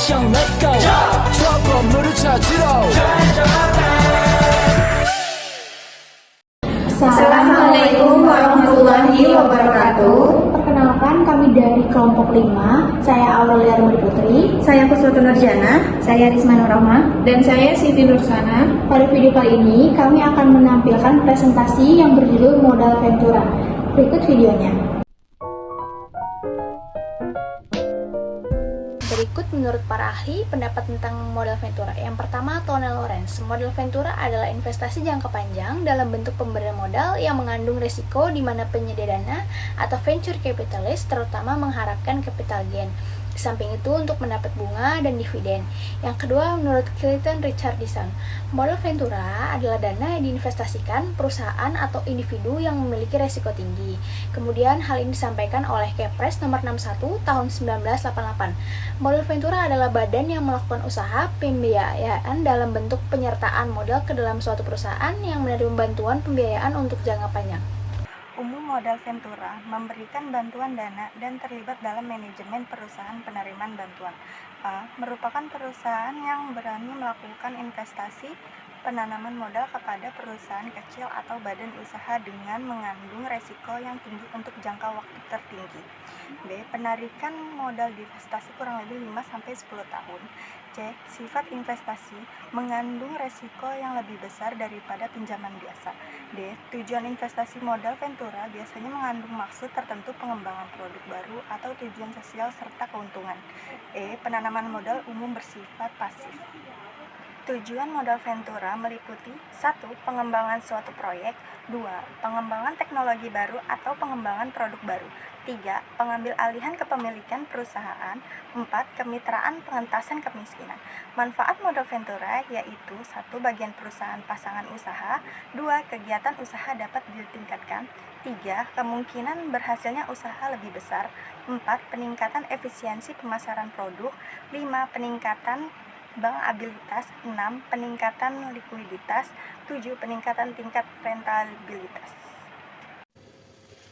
액션 let's go 저 건물을 찾으러 Assalamualaikum warahmatullahi wabarakatuh. Perkenalkan, kami dari kelompok 5. Saya Aurelia Rumadi Putri. Saya Kuswatu Nurjana. Saya Risma Nurrahma. Dan saya Siti Nursana. Pada video kali ini, kami akan menampilkan presentasi yang berjudul Modal Ventura. Berikut videonya. Berikut menurut para ahli pendapat tentang modal Ventura. Yang pertama, Tony Lawrence. Modal Ventura adalah investasi jangka panjang dalam bentuk pemberian modal yang mengandung risiko di mana penyedia dana atau venture capitalist terutama mengharapkan capital gain. Di samping itu untuk mendapat bunga dan dividen. Yang kedua, menurut Clayton Richardson, modal Ventura adalah dana yang diinvestasikan perusahaan atau individu yang memiliki risiko tinggi. Kemudian hal ini disampaikan oleh Kepres nomor 61 tahun 1988. Modal Ventura adalah badan yang melakukan usaha pembiayaan dalam bentuk penyertaan modal ke dalam suatu perusahaan yang menerima bantuan pembiayaan untuk jangka panjang. Umum modal Ventura memberikan bantuan dana dan terlibat dalam manajemen perusahaan penerimaan bantuan. A. Merupakan perusahaan yang berani melakukan investasi penanaman modal kepada perusahaan kecil atau badan usaha dengan mengandung resiko yang tinggi untuk jangka waktu tertinggi. B. Penarikan modal divestasi kurang lebih 5-10 tahun. C. Sifat investasi mengandung resiko yang lebih besar daripada pinjaman biasa. D. Tujuan investasi modal Ventura biasanya mengandung maksud tertentu pengembangan produk baru atau tujuan sosial serta keuntungan. E. Penanaman modal umum bersifat pasif. Tujuan modal Ventura meliputi 1. Pengembangan suatu proyek. 2. Pengembangan teknologi baru atau pengembangan produk baru. 3. Pengambil alihan kepemilikan perusahaan. 4. Kemitraan pengentasan kemiskinan. Manfaat modal Ventura yaitu 1. Bagian perusahaan pasangan usaha. 2. Kegiatan usaha dapat ditingkatkan. 3. Kemungkinan berhasilnya usaha lebih besar. 4. Peningkatan efisiensi pemasaran produk. 5. Peningkatan bankabilitas. 6. Peningkatan likuiditas. 7. Peningkatan tingkat rentabilitas.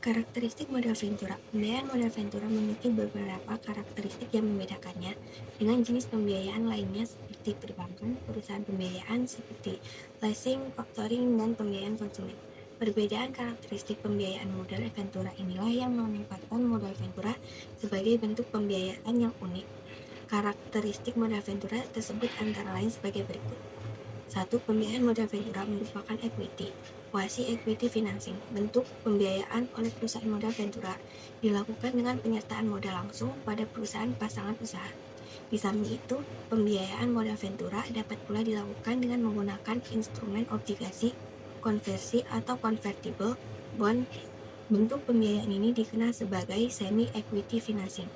Karakteristik modal Ventura. Pembiayaan modal Ventura memiliki beberapa karakteristik yang membedakannya dengan jenis pembiayaan lainnya seperti perbankan, perusahaan pembiayaan seperti leasing, factoring, dan pembiayaan konsumen. Perbedaan karakteristik pembiayaan modal Ventura inilah yang menempatkan modal Ventura sebagai bentuk pembiayaan yang unik. Karakteristik modal Ventura tersebut antara lain sebagai berikut. 1. Pembiayaan modal Ventura merupakan equity. Quasi-equity financing, bentuk pembiayaan oleh perusahaan modal Ventura, dilakukan dengan penyertaan modal langsung pada perusahaan pasangan usaha. Di samping itu, pembiayaan modal Ventura dapat pula dilakukan dengan menggunakan instrumen obligasi, konversi atau convertible bond. Bentuk pembiayaan ini dikenal sebagai semi-equity financing.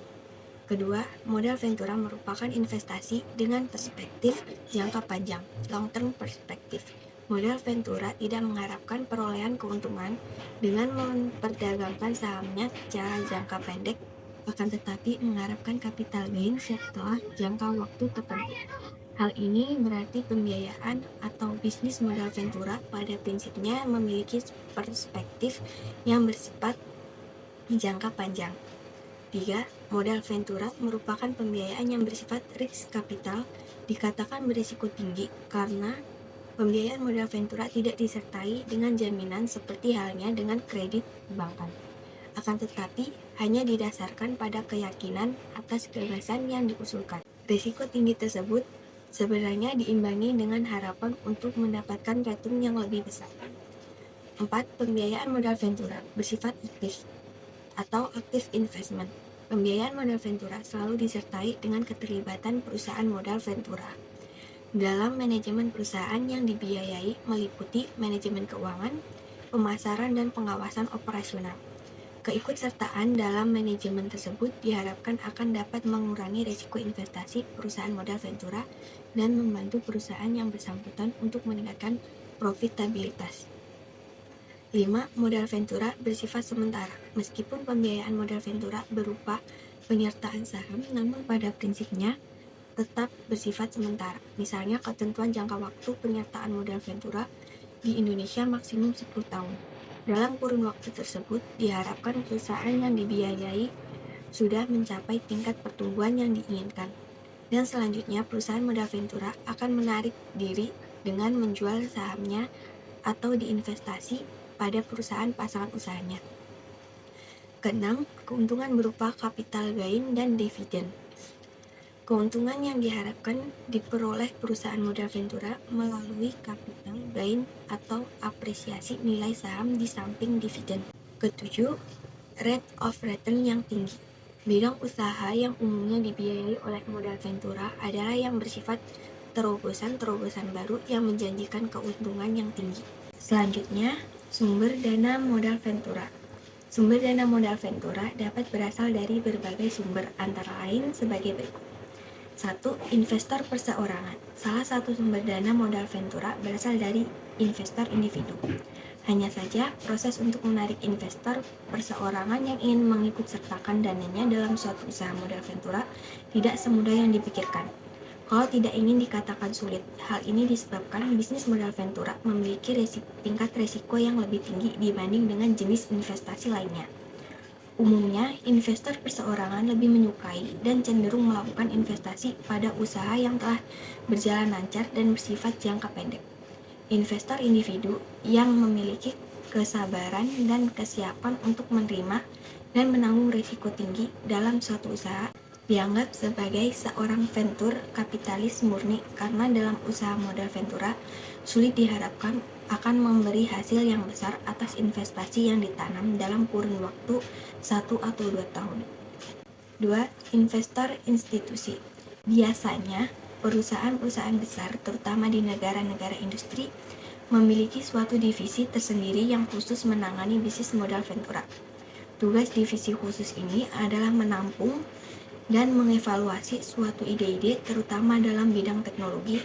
Kedua, modal Ventura merupakan investasi dengan perspektif jangka panjang, long-term perspective. Modal Ventura tidak mengharapkan perolehan keuntungan dengan memperdagangkan sahamnya secara jangka pendek, akan tetapi mengharapkan capital gain setelah jangka waktu tertentu. Hal ini berarti pembiayaan atau bisnis modal Ventura pada prinsipnya memiliki perspektif yang bersifat jangka panjang. 3. Modal Ventura merupakan pembiayaan yang bersifat risk capital, dikatakan berisiko tinggi karena pembiayaan modal Ventura tidak disertai dengan jaminan seperti halnya dengan kredit perbankan. Akan tetapi, hanya didasarkan pada keyakinan atas gagasan yang diusulkan. Risiko tinggi tersebut sebenarnya diimbangi dengan harapan untuk mendapatkan return yang lebih besar. 4. Pembiayaan modal Ventura bersifat aktif atau active investment. Pembiayaan modal Ventura selalu disertai dengan keterlibatan perusahaan modal Ventura. Dalam manajemen perusahaan yang dibiayai meliputi manajemen keuangan, pemasaran, dan pengawasan operasional. Keikutsertaan dalam manajemen tersebut diharapkan akan dapat mengurangi risiko investasi perusahaan modal Ventura dan membantu perusahaan yang bersangkutan untuk meningkatkan profitabilitas. 5. Modal Ventura bersifat sementara. Meskipun pembiayaan modal Ventura berupa penyertaan saham, namun pada prinsipnya tetap bersifat sementara. Misalnya, ketentuan jangka waktu penyertaan modal Ventura di Indonesia maksimum 10 tahun. Dalam kurun waktu tersebut, diharapkan perusahaan yang dibiayai sudah mencapai tingkat pertumbuhan yang diinginkan. Dan selanjutnya, perusahaan modal ventura akan menarik diri dengan menjual sahamnya atau diinvestasi pada perusahaan pasangan usahanya. Keenam, keuntungan berupa capital gain dan dividen. Keuntungan yang diharapkan diperoleh perusahaan modal ventura melalui capital gain atau apresiasi nilai saham di samping dividen. Ketujuh, rate of return yang tinggi. Bidang usaha yang umumnya dibiayai oleh modal ventura adalah yang bersifat terobosan-terobosan baru yang menjanjikan keuntungan yang tinggi. Selanjutnya, sumber dana modal ventura. Sumber dana modal ventura dapat berasal dari berbagai sumber, antara lain sebagai berikut. 1. Investor perseorangan. Salah satu sumber dana modal ventura berasal dari investor individu. Hanya saja, proses untuk menarik investor perseorangan yang ingin mengikut sertakan dananya dalam suatu usaha modal ventura tidak semudah yang dipikirkan. Kalau tidak ingin dikatakan sulit, hal ini disebabkan bisnis modal ventura memiliki tingkat resiko yang lebih tinggi dibanding dengan jenis investasi lainnya. Umumnya, investor perseorangan lebih menyukai dan cenderung melakukan investasi pada usaha yang telah berjalan lancar dan bersifat jangka pendek. Investor individu yang memiliki kesabaran dan kesiapan untuk menerima dan menanggung risiko tinggi dalam suatu usaha dianggap sebagai seorang venture kapitalis murni, karena dalam usaha modal ventura sulit diharapkan akan memberi hasil yang besar atas investasi yang ditanam dalam kurun waktu 1 atau 2 tahun. 2. Investor institusi. Biasanya, perusahaan-perusahaan besar, terutama di negara-negara industri, memiliki suatu divisi tersendiri yang khusus menangani bisnis modal ventura. Tugas divisi khusus ini adalah menampung dan mengevaluasi suatu ide-ide, terutama dalam bidang teknologi,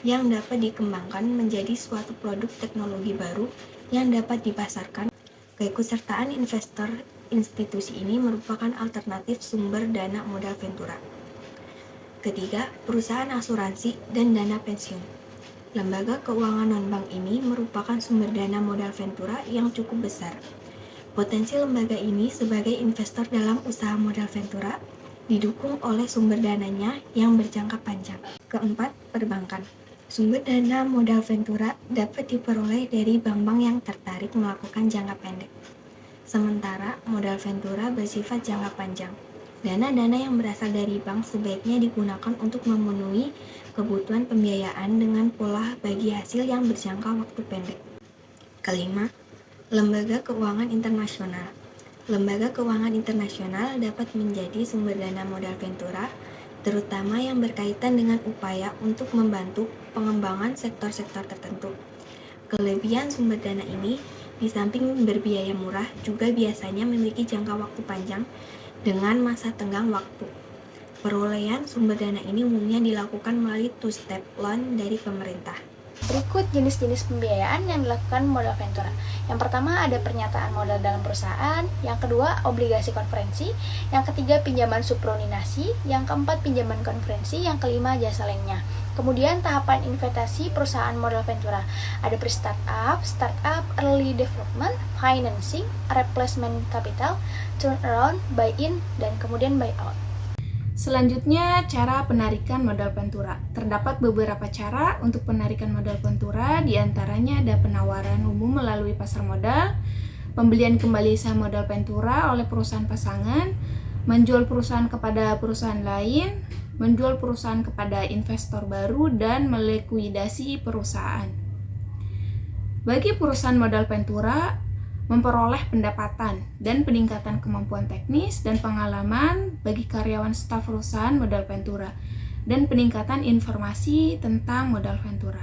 yang dapat dikembangkan menjadi suatu produk teknologi baru yang dapat dipasarkan. Keikutsertaan investor institusi ini merupakan alternatif sumber dana modal ventura. Ketiga, perusahaan asuransi dan dana pensiun. Lembaga keuangan non-bank ini merupakan sumber dana modal ventura yang cukup besar. Potensi lembaga ini sebagai investor dalam usaha modal ventura didukung oleh sumber dananya yang berjangka panjang. Keempat, perbankan. Sumber dana modal ventura dapat diperoleh dari bank-bank yang tertarik melakukan jangka pendek. Sementara modal ventura bersifat jangka panjang. Dana-dana yang berasal dari bank sebaiknya digunakan untuk memenuhi kebutuhan pembiayaan dengan pola bagi hasil yang berjangka waktu pendek. Kelima, lembaga keuangan internasional. Lembaga keuangan internasional dapat menjadi sumber dana modal ventura, terutama yang berkaitan dengan upaya untuk membantu pengembangan sektor-sektor tertentu. Kelebihan sumber dana ini, di samping berbiaya murah, juga biasanya memiliki jangka waktu panjang dengan masa tenggang waktu. Perolehan sumber dana ini umumnya dilakukan melalui two-step loan dari pemerintah. Berikut jenis-jenis pembiayaan yang dilakukan modal ventura. Yang pertama ada pernyataan modal dalam perusahaan, yang kedua obligasi konferensi, yang ketiga pinjaman subordinasi, yang keempat pinjaman konferensi, yang kelima jasa lainnya. Kemudian tahapan investasi perusahaan modal ventura. Ada pre-startup, startup, early development, financing, replacement capital, turnaround, buy-in, dan kemudian buy-out. Selanjutnya, cara penarikan modal ventura. Terdapat beberapa cara untuk penarikan modal ventura, diantaranya ada penawaran umum melalui pasar modal, pembelian kembali saham modal ventura oleh perusahaan pasangan, menjual perusahaan kepada perusahaan lain, menjual perusahaan kepada investor baru, dan melikuidasi perusahaan. Bagi perusahaan modal ventura, memperoleh pendapatan dan peningkatan kemampuan teknis dan pengalaman bagi karyawan staf perusahaan modal ventura, dan peningkatan informasi tentang modal ventura.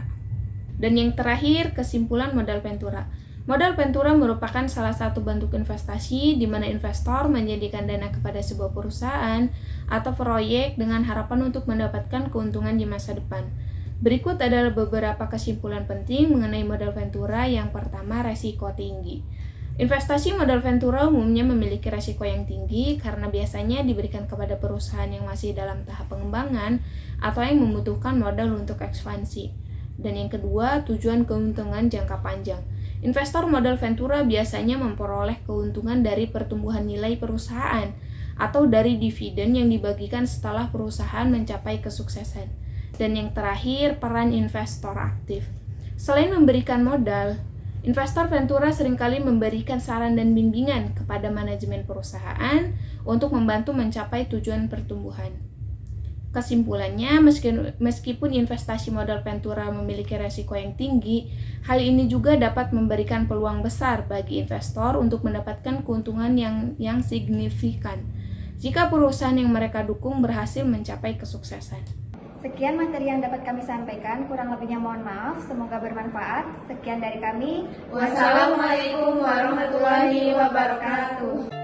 Dan yang terakhir, kesimpulan modal ventura. Modal ventura merupakan salah satu bentuk investasi di mana investor menjadikan dana kepada sebuah perusahaan atau proyek dengan harapan untuk mendapatkan keuntungan di masa depan. Berikut adalah beberapa kesimpulan penting mengenai modal ventura. Yang pertama, resiko tinggi. Investasi modal ventura umumnya memiliki risiko yang tinggi karena biasanya diberikan kepada perusahaan yang masih dalam tahap pengembangan atau yang membutuhkan modal untuk ekspansi. Dan yang kedua, tujuan keuntungan jangka panjang. Investor modal ventura biasanya memperoleh keuntungan dari pertumbuhan nilai perusahaan atau dari dividen yang dibagikan setelah perusahaan mencapai kesuksesan. Dan yang terakhir, peran investor aktif. Selain memberikan modal, investor ventura seringkali memberikan saran dan bimbingan kepada manajemen perusahaan untuk membantu mencapai tujuan pertumbuhan. Kesimpulannya, meskipun investasi modal ventura memiliki resiko yang tinggi, hal ini juga dapat memberikan peluang besar bagi investor untuk mendapatkan keuntungan yang signifikan jika perusahaan yang mereka dukung berhasil mencapai kesuksesan. Sekian materi yang dapat kami sampaikan, kurang lebihnya mohon maaf, semoga bermanfaat. Sekian dari kami. Wassalamualaikum warahmatullahi wabarakatuh.